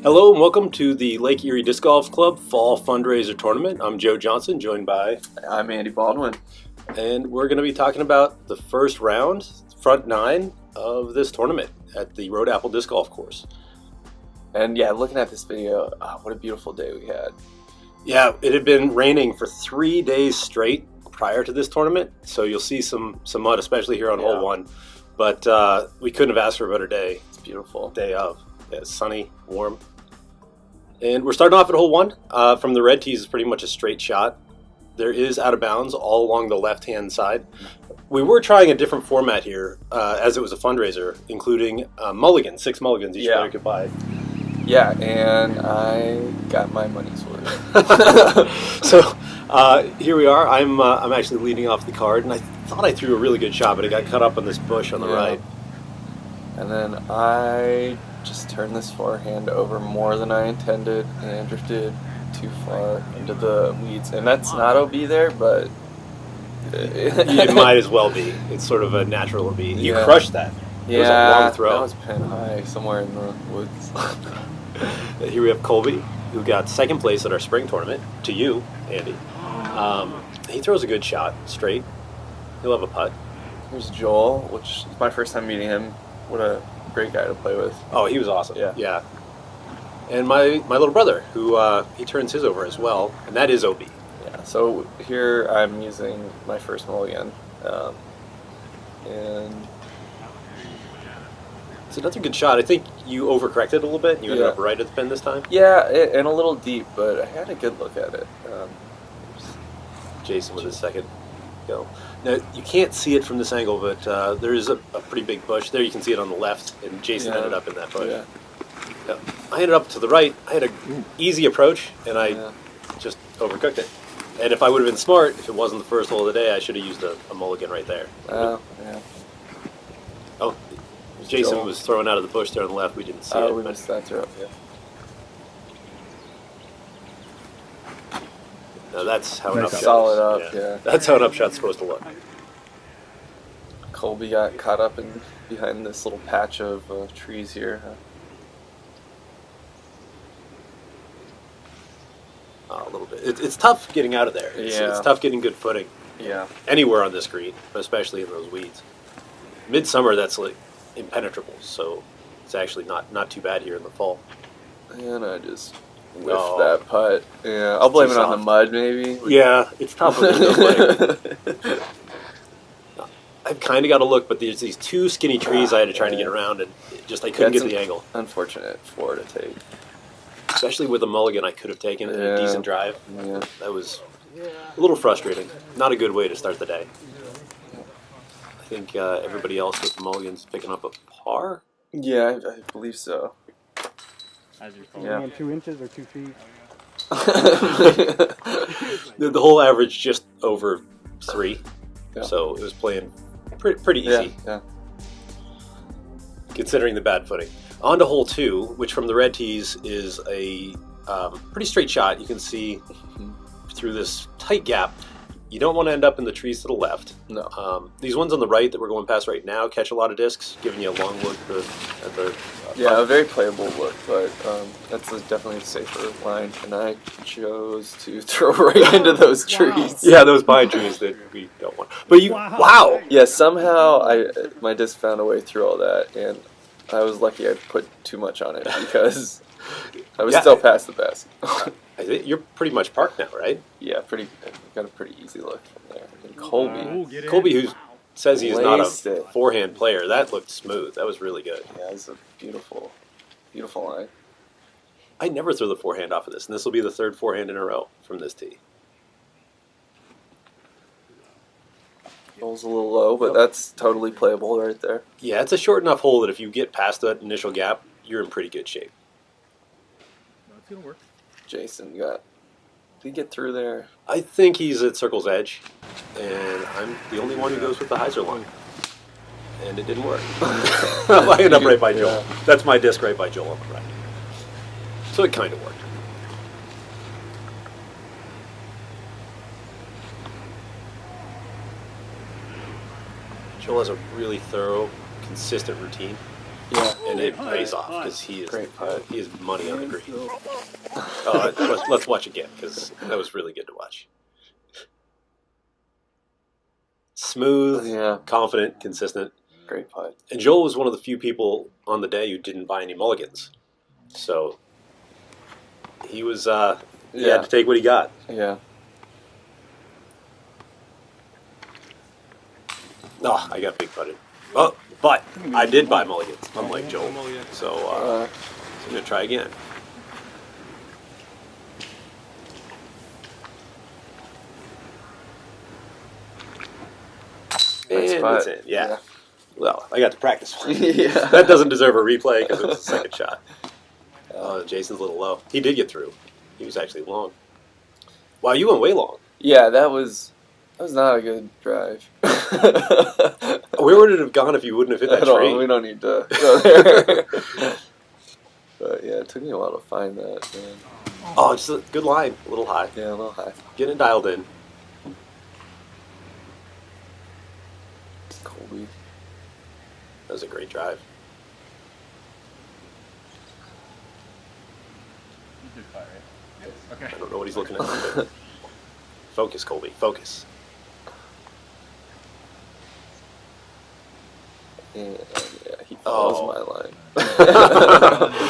Hello and welcome to the Lake Erie Disc Golf Club Fall Fundraiser Tournament. I'm Joe Johnson, joined by... I'm Andy Baldwin. And we're going to be talking about the first round, front nine of this tournament at the Road Apple Disc Golf Course. And yeah, looking at this video, what a beautiful day we had. Yeah, it had been raining for 3 days straight prior to this tournament, so you'll see some mud, especially here on hole one. But we couldn't have asked for a better day. It's beautiful. Day of. Yeah, it's sunny, warm. And we're starting off at hole one. From the red tees is pretty much a straight shot. There is out of bounds all along the left-hand side. We were trying a different format here, as it was a fundraiser, including mulligans, 6 mulligans each player could buy. Yeah, and I got my money's worth. So here we are. I'm actually leading off the card, and I thought I threw a really good shot, but it got cut up on this bush on the right. And then I just turned this forehand over more than I intended and drifted too far into the weeds. And that's not OB there, but... It might as well be. It's sort of a natural OB. You crushed that. Yeah, it was a long throw. That was pin high somewhere in the woods. Here we have Colby, who got second place at our spring tournament, to you, Andy. He throws a good shot, straight. He'll have a putt. Here's Joel, which is my first time meeting him. What a great guy to play with. Oh, he was awesome. Yeah. And my little brother, who he turns his over as well, and that is OB. Yeah, so here I'm using my first mulligan. And it's another good shot. I think you overcorrected a little bit, and you ended up right at the pin this time. Yeah, and a little deep, but I had a good look at it. Jason with his second go. Now, you can't see it from this angle, but there is a pretty big bush. There you can see it on the left, and Jason ended up in that bush. Yeah. I ended up to the right. I had an easy approach, and I just overcooked it. And if I would have been smart, if it wasn't the first hole of the day, I should have used a mulligan right there. Oh, Jason was throwing out of the bush there on the left. We didn't see it. Oh, we missed that throw. Now that's how an upshot solid up, That's how an upshot's supposed to look. Colby got caught up behind this little patch of trees here. A little bit. It's tough getting out of there. It's tough getting good footing. Yeah. Anywhere on this green, but especially in those weeds. Midsummer, that's like impenetrable, so it's actually not too bad here in the fall. And I just whiffed that putt. Yeah, I'll blame it on the mud, maybe. Yeah, it's tough. I've kind of got to look, but there's these 2 skinny trees I had to try to get around, and I couldn't get the angle. Unfortunate 4 to take. Especially with a mulligan, I could have taken a decent drive. Yeah. That was a little frustrating. Not a good way to start the day. I think everybody else with the mulligans picking up a par. Yeah, I believe so. As you're calling 2 inches or 2 feet? The whole average just over 3, so it was playing pretty easy. Yeah. Considering the bad footing. On to hole 2, which from the red tees is a pretty straight shot. You can see through this tight gap. You don't want to end up in the trees to the left. No. These ones on the right that we're going past right now catch a lot of discs, giving you a long look at the a very playable look, but that's definitely a safer line, and I chose to throw right into those trees. Yeah, those pine trees that we don't want. But wow! Yeah, somehow my disc found a way through all that, and I was lucky I put too much on it because I was still past the basket. I think you're pretty much parked now, right? Yeah, got a pretty easy look from there. And Colby, who says he's not a forehand player, that looked smooth. That was really good. Yeah, it's a beautiful, beautiful line. I never throw the forehand off of this, and this will be the 3rd forehand in a row from this tee. Hole's a little low, but that's totally playable right there. Yeah, it's a short enough hole that if you get past that initial gap, you're in pretty good shape. It's going to work. Jason did he get through there? I think he's at circle's edge, and I'm the only one who goes with the hyzer line. And it didn't work. I end up right by Joel. That's my disc right by Joel on the right. So it kind of worked. Joel has a really thorough, consistent routine. Yeah. and it pays off because he is money on the green. Let's watch again because that was really good to watch. Smooth, confident, consistent. Great putt. And Joel was one of the few people on the day who didn't buy any mulligans. So he was, he had to take what he got. Yeah. Oh, I got big putted. Oh, but I did buy mulligans, unlike Joel. So I'm going to try again. Nice And putt. that's it. Yeah. Well, I got to practice for it. Yeah. That doesn't deserve a replay because it was the second shot. Jason's a little low. He did get through. He was actually long. Wow, you went way long. Yeah, that was not a good drive. Where would it have gone if you wouldn't have hit that tree? We don't need to go there. But yeah, it took me a while to find that, man. Oh, just a good line. A little high. Yeah, a little high. Getting it dialed in. Colby. That was a great drive. Okay. I don't know what he's looking at. But focus, Colby. Focus. And yeah, he follows my line.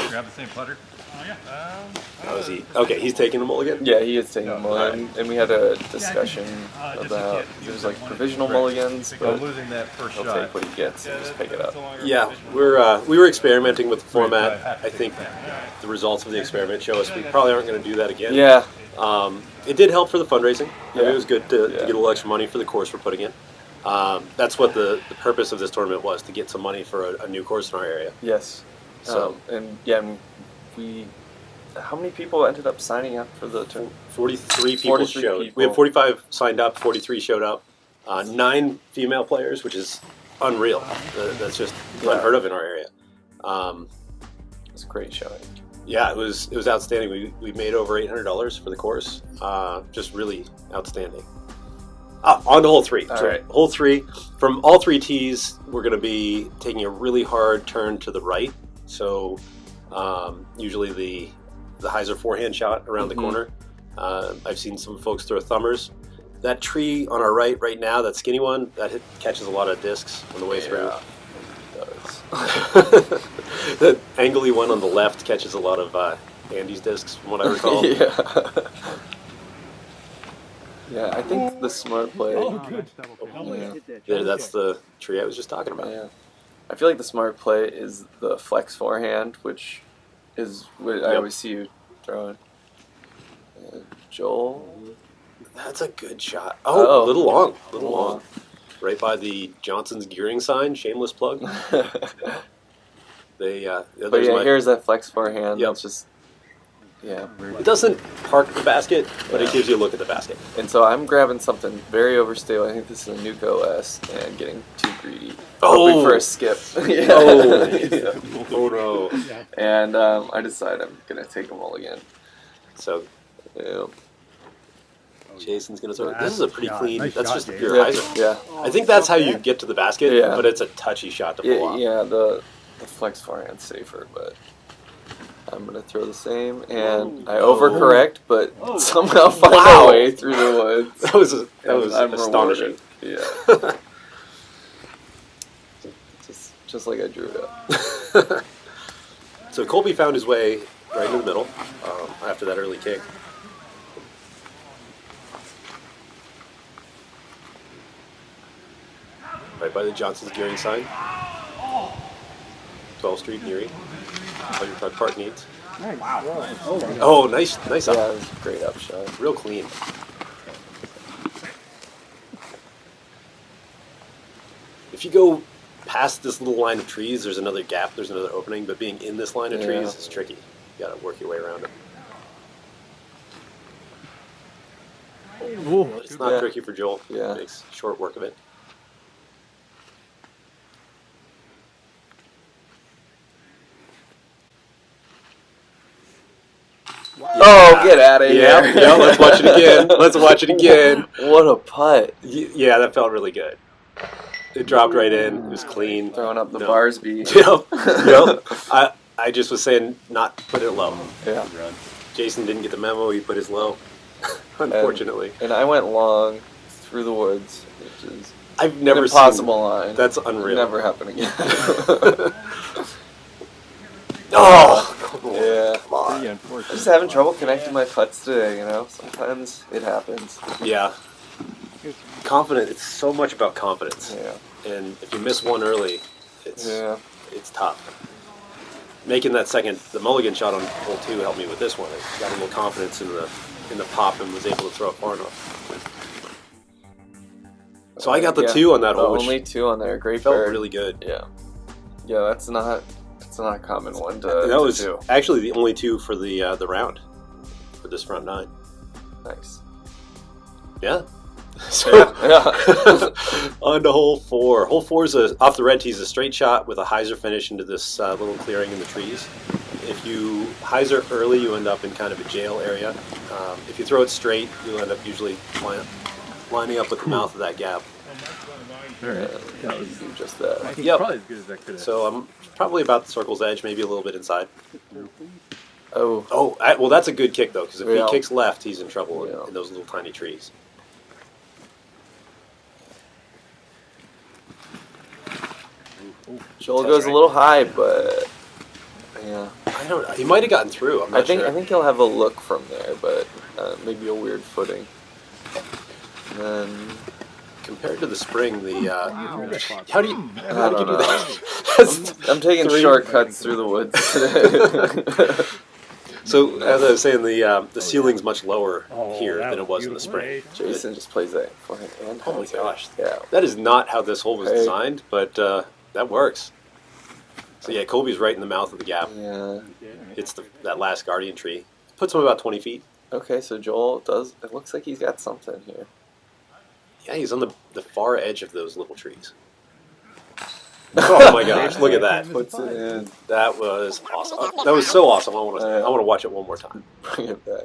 Grab the same putter. Oh yeah. How is he? Okay, he's taking a mulligan? Yeah, he is taking a mulligan, and we had a discussion about there's like provisional mulligans, but losing that first he'll shot. take what he gets and just pick it up. Yeah, we were experimenting with the format. I think the results of the experiment show us we probably aren't going to do that again. Yeah. It did help for the fundraising. Yeah. It was good to get a little extra money for the course we're putting in. That's what the purpose of this tournament was, to get some money for a new course in our area. Yes. So and we. How many people ended up signing up for the tournament? 43 people 43 showed. people. We had 45 signed up, 43 showed up. 9 female players, which is unreal. That's just unheard of in our area. It's a great showing. Yeah, it was outstanding. We made over $800 for the course. Just really outstanding. On to hole 3. All So right. Hole 3. From all 3 tees, we're going to be taking a really hard turn to the right. So usually the hyzer forehand shot around the corner. I've seen some folks throw thumbers. That tree on our right now, that skinny one, that catches a lot of discs on the way through. It does. The angly one on the left catches a lot of Andy's discs, from what I recall. Yeah, I think the smart play. That's the tree I was just talking about. Yeah. I feel like the smart play is the flex forehand, which is what I always see you throwing. Joel. That's a good shot. Oh, a little long. A little long. long. Right by the Johnson's Gearing sign, shameless plug. But yeah, here's that flex forehand. Yep. It's just, yeah. It doesn't park the basket, but it gives you a look at the basket. And so I'm grabbing something very overstable. I think this is a Nuke OS and getting too greedy. Oh! Hoping for a skip. Yeah. Oh no. And I decide I'm going to take them all again. So Yeah. Jason's going to throw it. This is a pretty clean, Nice that's shot, just a Dave. pure Yeah. hyzer. Yeah. I think that's how you get to the basket, Yeah. but it's a touchy shot to pull off. Yeah, the flex forehand's safer, but I'm going to throw the same, and I overcorrect, but somehow find my way through the woods. That was I'm astonishing. rewarded. Yeah. just like I drew it up. So Colby found his way right in the middle after that early kick. Right by the Johnson's Gearing sign. 12th Street, Erie. Pleasure Truck Park needs. Oh, nice Yeah, up. it was a great upshot. Real clean. If you go past this little line of trees, there's another gap, there's another opening, but being in this line of trees is tricky. You gotta work your way around it. But it's not tricky for Joel. Yeah. He makes short work of it. Oh, get out of here. Yeah, let's watch it again. Let's watch it again. What a putt. Yeah, that felt really good. It dropped right in. It was clean. Throwing up the No. bars beat. Yep. Yep. I just was saying not put it low. Yeah. Jason didn't get the memo. He put his low. Unfortunately. And I went long through the woods, which is I've never an impossible line. That's unreal. Never happen again. Oh, yeah. come on. I'm just having trouble connecting my putts today, you know? Sometimes it happens. Yeah. Confident. It's so much about confidence. Yeah. And if you miss one early, it's tough. Making that the mulligan shot on hole 2 helped me with this one. I got a little confidence in the pop and was able to throw it far enough. So I got the 2 on that hole, which only 2 on there. Great felt bird. really good. Yeah. Yeah, that's not a common one to That was do. actually the only 2 for the round for this front 9. Nice. Yeah. So Yeah. on to hole 4. Hole 4 is off the red tee, is a straight shot with a hyzer finish into this little clearing in the trees. If you hyzer early, you end up in kind of a jail area. If you throw it straight, you'll end up usually lining up with the mouth of that gap. That was just that. I think Yep. probably as good as that could have. So I'm probably about the circle's edge, maybe a little bit inside. Oh. Oh, well, that's a good kick, though, because if Yeah. he kicks left, he's in trouble Yeah. in those little tiny trees. Joel That's goes right. a little high, but yeah. I don't know. He might have gotten through. I'm not sure. I think he'll have a look from there, but maybe a weird footing. And then Compared to the spring, how do you I do don't you do know. that? I'm taking 3. shortcuts through the woods today. So as I was saying, the ceiling's much lower Oh, here that than it was in the beautiful. spring. Jason just plays that forehand and Oh my hands it. gosh, Yeah. that is not how this hole was Hey. designed, but that works. So yeah, Colby's right in the mouth of the gap. Yeah. Hits that last guardian tree. Puts him about 20 feet. Okay, so Joel does. It looks like he's got something here. Yeah, he's on the far edge of those little trees. Oh my gosh, look at that. Puts it in. That was awesome. That was so awesome. I want to watch it one more time. Bring it back.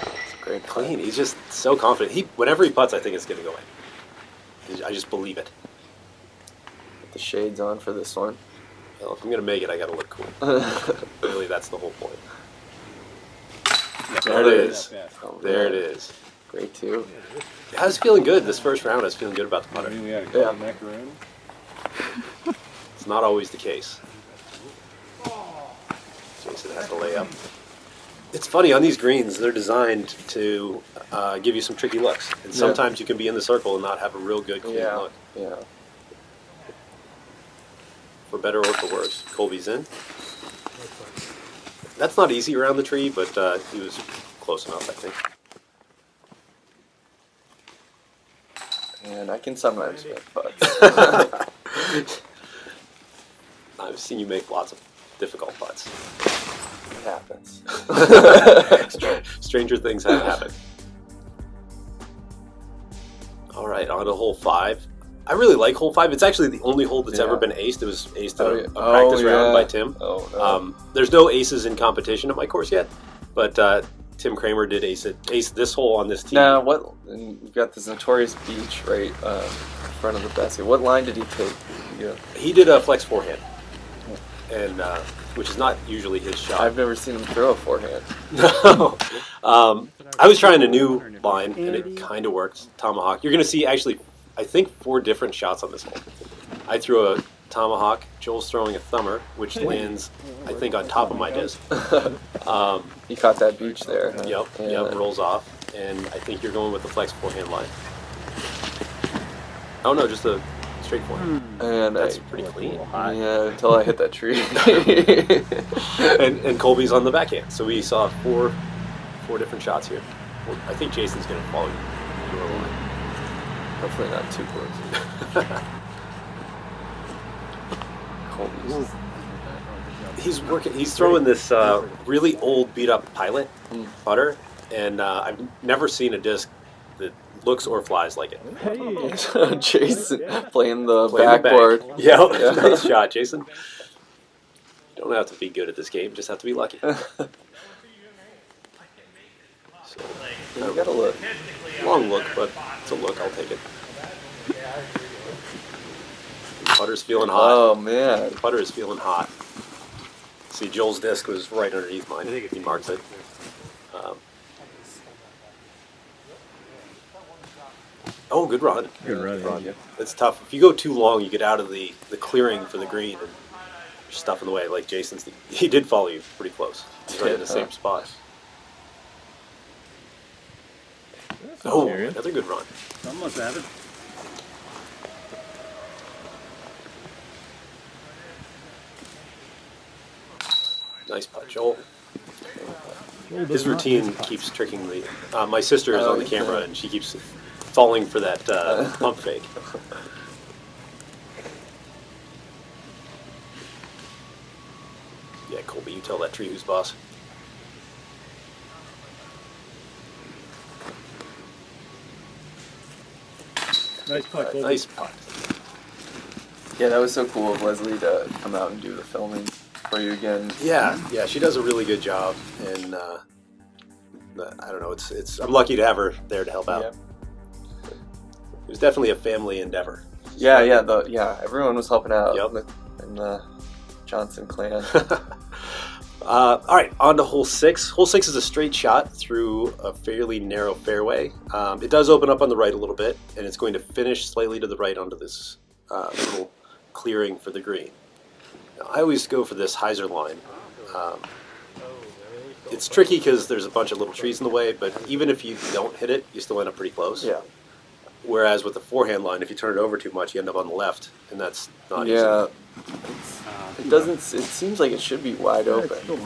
It's a great Clean. He's just so confident. Whenever he putts, I think it's going to go in. I just believe it. Put the shades on for this one. Well, if I'm going to make it, I got to look cool. Really, that's the whole point. There it is. Oh, There it man. is. Great too. I was feeling good this first round. I was feeling good about the I putter. mean, we had a Yeah. couple macaroon. It's not always the case. Jason has to lay up. It's funny, on these greens, they're designed to give you some tricky looks. And sometimes you can be in the circle and not have a real good, clean Yeah. look. Yeah. For better or for worse. Colby's in. That's not easy around the tree, but he was close enough, I think. And I can sometimes make putts. I've seen you make lots of difficult putts. It happens. Stranger things have happened. All right, on to hole 5. I really like hole 5. It's actually the only hole that's ever been aced. It was aced in a practice round by Tim. Oh, no. There's no aces in competition at my course yet, but Tim Kramer did ace this hole on this tee. Now, and you've got this notorious beach right in front of the basket. What line did he take? Yeah. He did a flex forehand, and which is not usually his shot. I've never seen him throw a forehand. No. I was trying a new line, and it kind of worked. Tomahawk. You're going to see, actually, I think 4 different shots on this hole. I threw a tomahawk. Joel's throwing a thumber, which lands, I think, on top of my disc. He caught that beach there. Huh? Yep, Yeah. rolls off. And I think you're going with the flex forehand line. Oh, no, just a straight forehand. And That's pretty clean. yeah, until I hit that tree. And Colby's on the backhand. So we saw four different shots here. Well, I think Jason's going to follow your line. Hopefully not too close. Colby's. He's throwing this really old, beat-up Pilot putter, and I've never seen a disc that looks or flies like it. Jason playing the Playing the backboard. bag. Yeah, Yeah. nice shot, Jason. You don't have to be good at this game; just have to be lucky. So, You gotta look. long look, but it's a look. I'll take it. Putter's feeling hot. Oh man. Putter is feeling hot. See, Joel's disc was right underneath mine. He marks it. Oh, good run. Good run. It's tough. If you go too long, you get out of the clearing for the green and you're stuff in the way. Like Jason's, he did follow you pretty close. He's right in the same spot. Oh, another good run. Almost have it. Nice putt, Joel. His routine keeps tricking me. My sister is on the camera and she keeps falling for that pump fake. Yeah, Colby, you tell that tree who's boss. Nice putt, Colby. Nice putt. Yeah, that was so cool of Leslie to come out and do the filming for you again. Yeah, she does a really good job, and I don't know. It's I'm lucky to have her there to help out. Yeah. It was definitely a family endeavor. Yeah, everyone was helping out. Yep. In the Johnson clan. All right, on to hole 6. Hole 6 is a straight shot through a fairly narrow fairway. It does open up on the right a little bit, and it's going to finish slightly to the right onto this little clearing for the green. Now, I always go for this hyzer line. It's tricky because there's a bunch of little trees in the way, but even if you don't hit it, you still end up pretty close. Yeah. Whereas with the forehand line, if you turn it over too much, you end up on the left, and that's not easy. Yeah. It doesn't. It seems like it should be wide open. On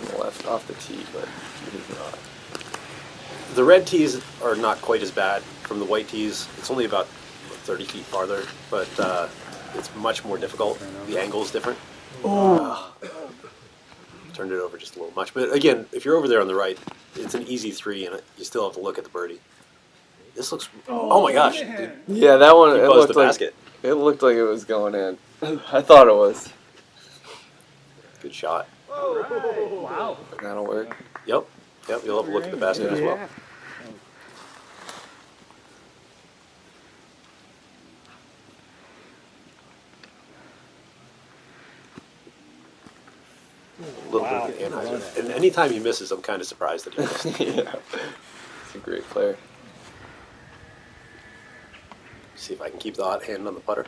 the left off the tee, but it is not. The red tees are not quite as bad from the white tees. It's only about 30 feet farther, but it's much more difficult. The angle is different. Turned it over just a little much. But again, if you're over there on the right, it's an easy 3, and you still have to look at the birdie. This looks... Oh my gosh. Dude. Yeah, that one, It it buzzed looked the like, basket. it looked like it was going in. I thought it was. Good shot. Wow. That'll work. Yep, you'll have a look at the basket as well. A little bit of the Anheuser. And anytime he misses, I'm kind of surprised that he missed. Yeah. He's a great player. See if I can keep the hot hand on the putter.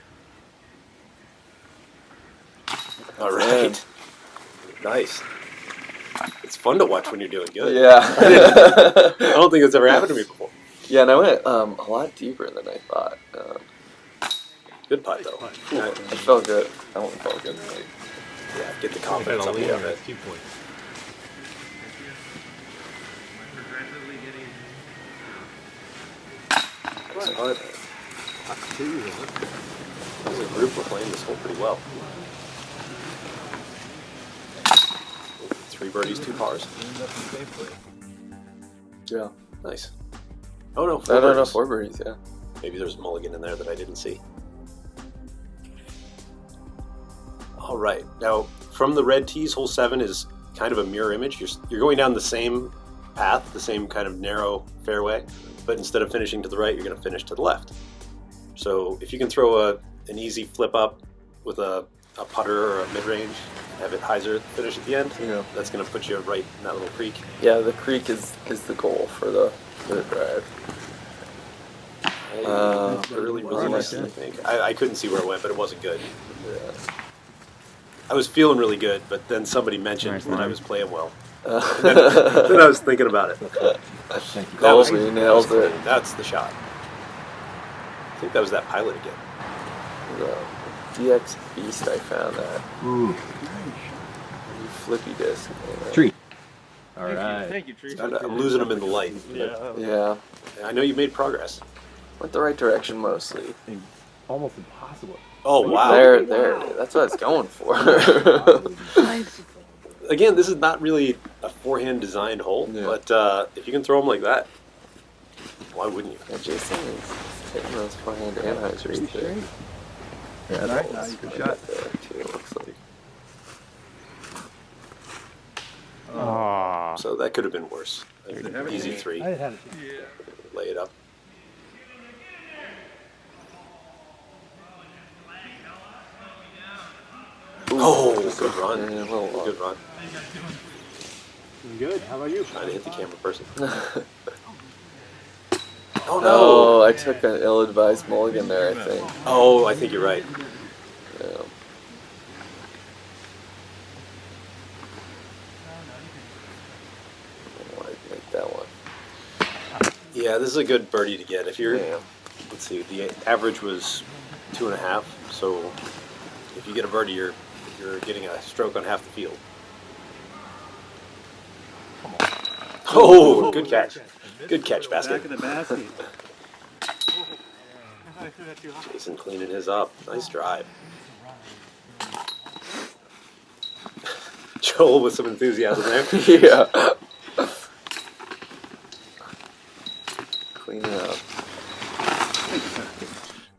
All right. Nice. It's fun to watch when you're doing good. Yeah. I don't think it's ever happened to me before. Yeah, and I went a lot deeper than I thought. Good putt, though. I felt good. That one felt good. Yeah, get the confidence up the of it. 2 points. As a group, we're playing this hole pretty well. 3 birdies, 2 pars. Yeah. Nice. Oh no, 4 No, birdies. 4 birdies, yeah. Maybe there's a mulligan in there that I didn't see. All right, now from the red tees, hole 7 is kind of a mirror image. You're going down the same path, the same kind of narrow fairway, but instead of finishing to the right, you're going to finish to the left. So if you can throw an easy flip up with a putter or a mid-range, have it hyzer finish at the end, that's going to put you right in that little creek. Yeah, the creek is the goal for the drive. Really nice, I think. I couldn't see where it went, but it wasn't good. Yeah. I was feeling really good, but then somebody mentioned that I was playing well. And then I was thinking about it. Colby nailed it. That's the shot. I think that was that pilot again. The DX Beast, I found that. Ooh. Flippy disc. Tree. All right. Thank you, Tree. I'm losing them in the light. Yeah. I know you made progress. Went the right direction mostly. Almost impossible. Oh, wow. There. That's what I was going for. Again, this is not really a forehand designed hole, but if you can throw them like that, why wouldn't you? Yeah, Jason is hitting those forehand Anheuser there. Yeah, nice. Good shot. There too, it looks like. Aww. So that could have been worse. Easy 3. I had it. Lay it up. Oh, good run. Yeah, a little long. Good run. Good. How about you? Trying to hit the camera person. Oh Oh, no! I took an ill-advised mulligan there, I think. Oh, I think you're right. Yeah. I didn't make that one. Yeah, this is a good birdie to get. If you're, Yeah. let's see, the average was 2.5. So if you get a birdie, you're getting a stroke on half the field. Oh, good catch. Good catch, basket. Back of the basket. Jason cleaning his up. Nice drive. Joel with some enthusiasm there. Yeah. Clean it up.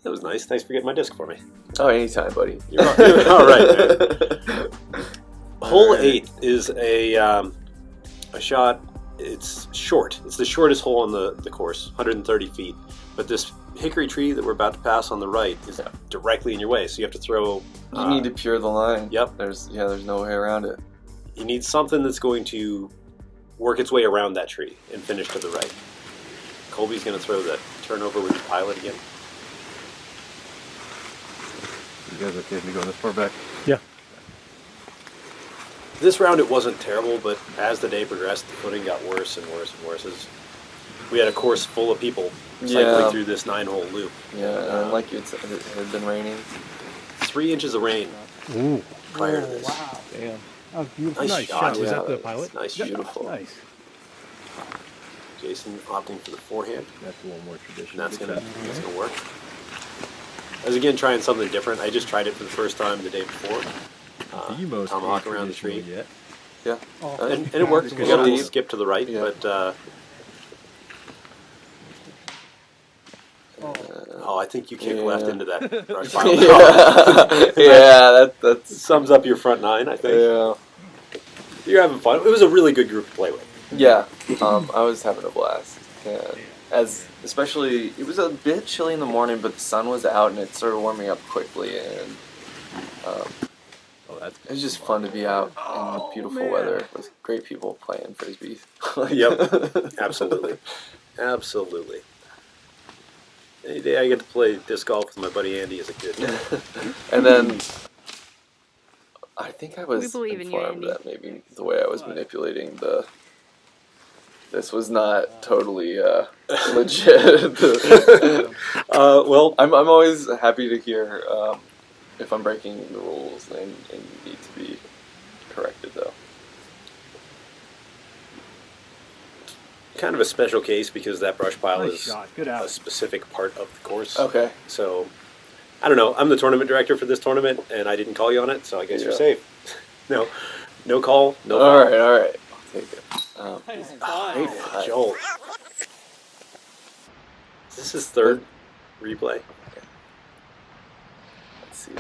That was nice. Thanks for getting my disc for me. Oh, anytime, buddy. You're all right, man. Hole 8 is a shot. It's short. It's the shortest hole on the course, 130 feet. But this hickory tree that we're about to pass on the right is directly in your way, so you have to throw... You need to pure the line. Yep. There's no way around it. You need something that's going to work its way around that tree and finish to the right. Colby's going to throw the turnover with the pilot again. You guys okay to go this far back? Yeah. This round it wasn't terrible, but as the day progressed, the footing got worse and worse and worse. We had a course full of people cycling through this 9-hole loop. Yeah, and like it had been raining. 3 inches of rain Ooh. prior to this. Wow. Damn. That was beautiful. Nice shot. Was Yeah, that the that's pilot? Nice, Yeah. beautiful. Nice. Jason opting for the forehand. That's a little more traditional. And that's gonna work. I was again trying something different. I just tried it for the first time the day before. The most Tomahawk around the tree. yet. Yeah. Oh. And it worked. We Yeah. got a little skip to the right, Yeah. but I think you kicked left into that brush pile. Yeah, that Sums up your front 9, I think. yeah. You're having fun. It was a really good group to play with. Yeah, I was having a blast. And especially, it was a bit chilly in the morning, but the sun was out and it started warming up quickly, and it was just fun to be out in beautiful weather with great people playing frisbee. Yep, absolutely, absolutely. Any day I get to play disc golf with my buddy Andy is a good day. And then I think I was We believe in you, informed Andy. that maybe the way I was manipulating this was not totally legit. Well, I'm always happy to hear if I'm breaking the rules and need to be corrected, though. kind of a special case because that brush pile Nice is shot. Good a out. specific part of the course. Okay. So, I don't know. I'm the tournament director for this tournament, and I didn't call you on it, so I guess you're Yeah. safe. No call, no foul. All right. I'll take it. Hey, Joel. Is this his third replay? Let's see.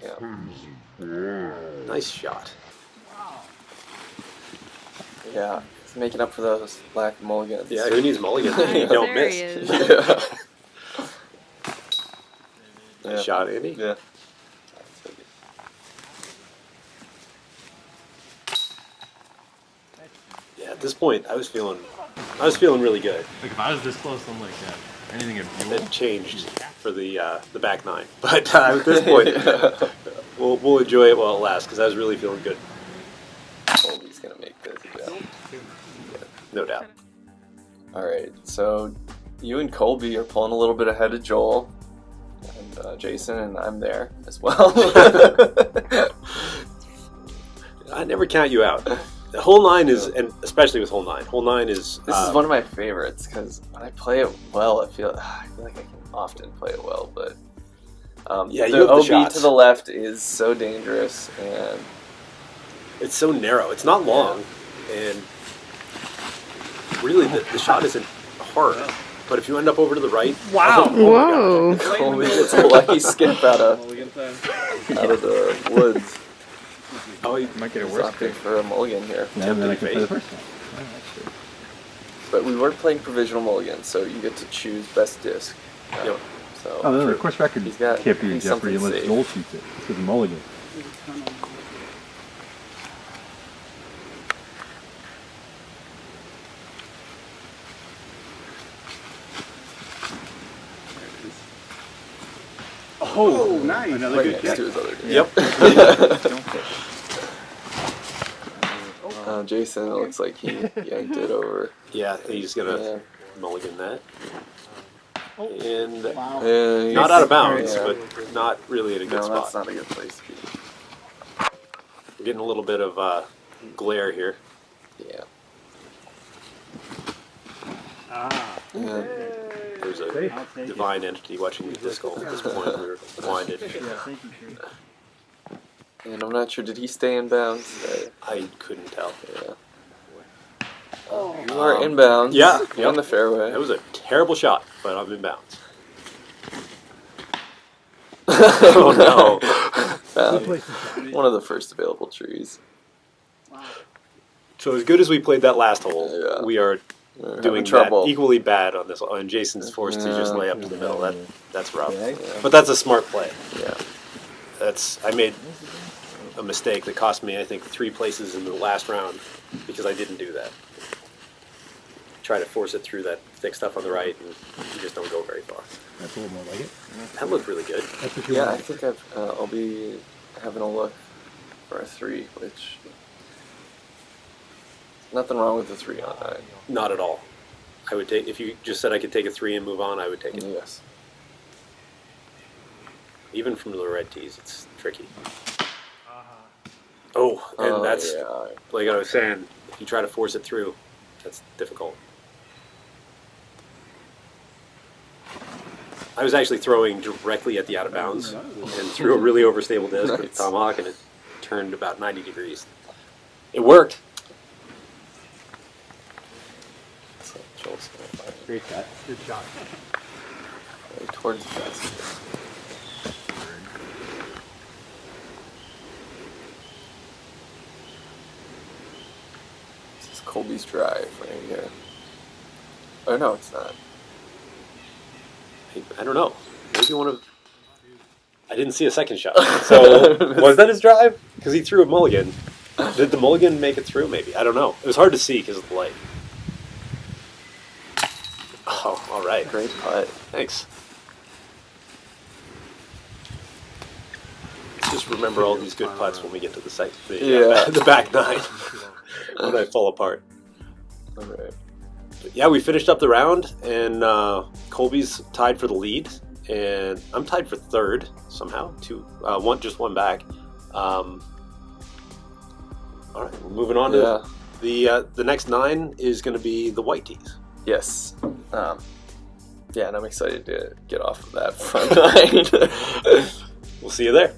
Yeah. Nice shot. Yeah. It's making up for those lack of mulligans. Yeah, who needs mulligan? You don't There miss. he is. Yeah. Nice shot, Andy. Yeah. Yeah, at this point, I was feeling really good. Like if I was this close, I'm like, anything in fuel. It changed for the back nine, but at this point, we'll enjoy it while it lasts because I was really feeling good. Colby's gonna make this. Yeah. No doubt. All right. So you and Colby are pulling a little bit ahead of Joel and Jason, and I'm there as well. I never count you out. Hole 9 is, and especially with hole 9. Hole 9 is. This is one of my favorites because when I play it well, I feel like I can often play it well, but Yeah, you the have the OB shots. to the left is so dangerous, and It's so narrow. It's not long, and really the shot isn't hard. But if you end up over to the right, Wow. oh my gosh. Whoa. Colby gets a lucky skip out of the woods. Oh, you Might get it He's worse. opting for a mulligan here. Yeah, then I can Tempting play the fate. first one. Oh, that's good. But we were playing provisional mulligans, so you get to choose best disc. Yep. So Oh, no, the course record He's got- can't be in he's jeopardy something unless safe. Joel shoots it. This is a mulligan. Oh, nice. Another Right good next kick. to his other dude. Yep. Jason, it looks like he yanked it over. Yeah, he's gonna Yeah. mulligan that. And Wow. Yeah, not out of bounds, yeah. but not really in a good No, spot. that's not a good place to be. We're getting a little bit of glare here. Yeah. Ah. Yeah. There's a I'll take divine entity watching the disc golf at this point. We were blinded. And I'm not sure, did he stay in bounds? I couldn't tell. Yeah. You are in bounds. Yeah, You're on the fairway. That was a terrible shot, but I'm in bounds. Oh no. Good place to start. One of the first available trees. So as good as we played that last hole, Yeah. we are We're doing having trouble. that equally bad on this. And Jason's forced to just lay up to the middle. That's rough. Yeah. But that's a smart play. Yeah. I made a mistake that cost me, I think, 3 places in the last round because I didn't do that. Try to force it through that thick stuff on the right, and you just don't go very far. That's a little more like it. That looked really good. That's what you Yeah, I want. think I'll be having a look for a 3, which nothing wrong with the 3 on 9. Not at all. I would take, if you just said I could take a 3 and move on, I would take it. Yes. Even from the red tees, it's tricky. Oh, and that's, yeah. like I was saying, if you try to force it through, that's difficult. I was actually throwing directly at the out of bounds and threw a really overstable disc with Nice. tomahawk, and it turned about 90 degrees. It worked. So Joel's gonna find it Great shot. Good shot. right towards the basket. This is Colby's drive right here. Oh no, it's not. I don't know. Maybe one of. I didn't see a second shot. So was that his drive? Because he threw a mulligan. Did the mulligan make it through? Maybe. I don't know. It was hard to see because of the light. Oh, all right. Great putt. Thanks. Just remember all these good putts when we get to the site. Yeah. The back 9 when I fall apart. All right. But yeah, we finished up the round, and Colby's tied for the lead, and I'm tied for 3rd somehow. Just one back. All right, we're moving on to the next 9 is going to be the white tees. Yes. Yeah, and I'm excited to get off of that front 9. We'll see you there.